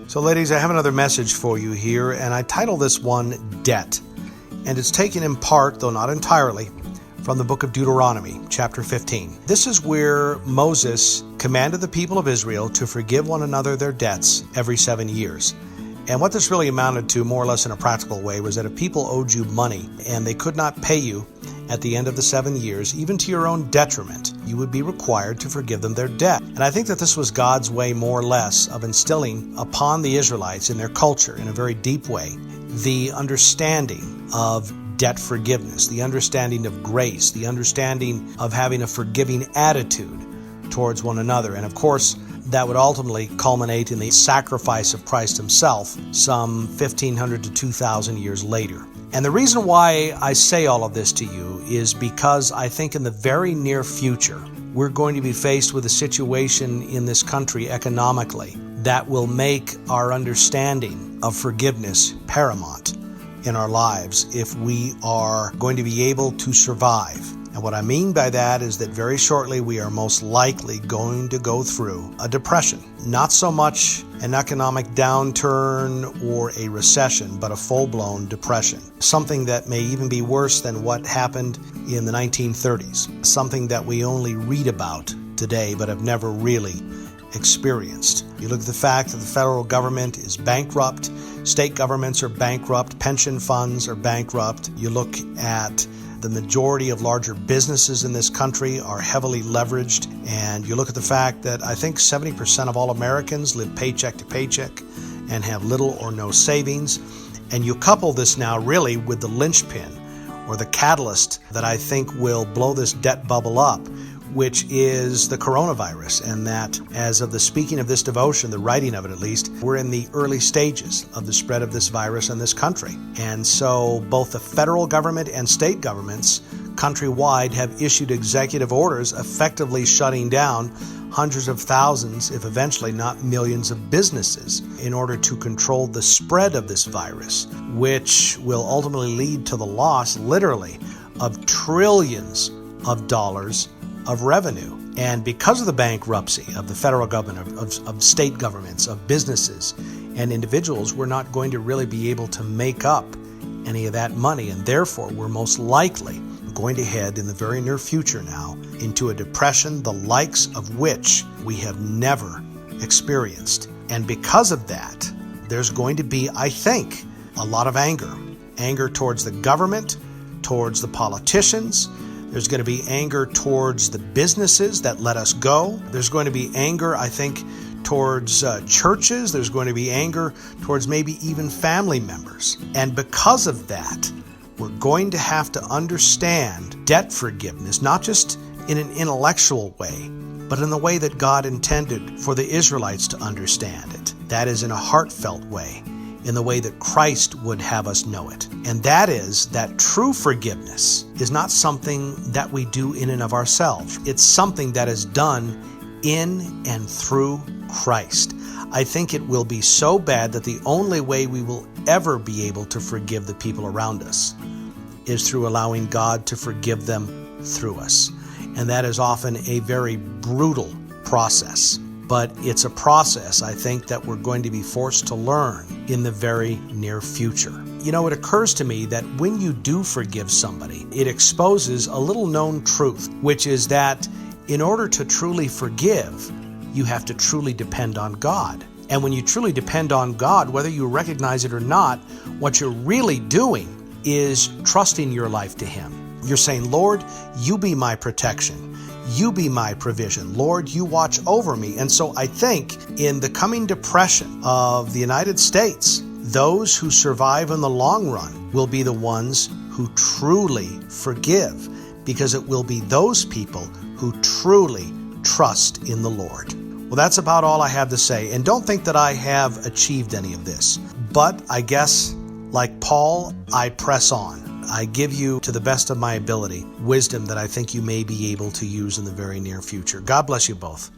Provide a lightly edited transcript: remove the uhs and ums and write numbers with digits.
So ladies, I have another message for you here, and I title this one, Debt. And it's taken in part, though not entirely, from the book of Deuteronomy, chapter 15. This is where Moses commanded the people of Israel to forgive one another their debts every 7 years. And what this really amounted to, more or less in a practical way, was that if people owed you money and they could not pay you at the end of the 7 years, even to your own detriment, you would be required to forgive them their debt. And I think that this was God's way, more or less, of instilling upon the Israelites in their culture, in a very deep way, the understanding of debt forgiveness, the understanding of grace, the understanding of having a forgiving attitude towards one another. And of course, that would ultimately culminate in the sacrifice of Christ himself some 1,500 to 2,000 years later. And the reason why I say all of this to you is because I think in the very near future, we're going to be faced with a situation in this country economically that will make our understanding of forgiveness paramount in our lives if we are going to be able to survive. And what I mean by that is that very shortly we are most likely going to go through a depression. Not so much an economic downturn or a recession, but a full-blown depression. Something that may even be worse than what happened in the 1930s. Something that we only read about today but have never really experienced. You look at the fact that the federal government is bankrupt, state governments are bankrupt, pension funds are bankrupt. You look at the majority of larger businesses in this country are heavily leveraged, and you look at the fact that I think 70% of all Americans live paycheck to paycheck and have little or no savings. And you couple this now really with the linchpin or the catalyst that I think will blow this debt bubble up, which is the coronavirus, and that as of the speaking of this devotion, the writing of it at least, we're in the early stages of the spread of this virus in this country. And so both the federal government and state governments countrywide have issued executive orders effectively shutting down hundreds of thousands, if eventually not millions of businesses, in order to control the spread of this virus, which will ultimately lead to the loss, literally, of trillions of dollars of revenue. And because of the bankruptcy of the federal government, of state governments, of businesses and individuals, we're not going to really be able to make up any of that money. And therefore, we're most likely going to head in the very near future now into a depression, the likes of which we have never experienced. And because of that, there's going to be, I think, a lot of anger towards the government, towards the politicians. There's going to be anger towards the businesses that let us go. There's going to be anger, I think, towards churches. There's going to be anger towards maybe even family members. And because of that, we're going to have to understand debt forgiveness, not just in an intellectual way, but in the way that God intended for the Israelites to understand it. That is in a heartfelt way, in the way that Christ would have us know it. And that is that true forgiveness is not something that we do in and of ourselves. It's something that is done in and through Christ. I think it will be so bad that the only way we will ever be able to forgive the people around us is through allowing God to forgive them through us. And that is often a very brutal process. But it's a process, I think, that we're going to be forced to learn in the very near future. You know, it occurs to me that when you do forgive somebody, it exposes a little known truth, which is that in order to truly forgive, you have to truly depend on God. And when you truly depend on God, whether you recognize it or not, what you're really doing is trusting your life to Him. You're saying, Lord, you be my protection. You be my provision. Lord, you watch over me. And so I think in the coming depression of the United States, those who survive in the long run will be the ones who truly forgive, because it will be those people who truly trust in the Lord. Well, that's about all I have to say. And don't think that I have achieved any of this. But I guess, like Paul, I press on. I give you, to the best of my ability, wisdom that I think you may be able to use in the very near future. God bless you both.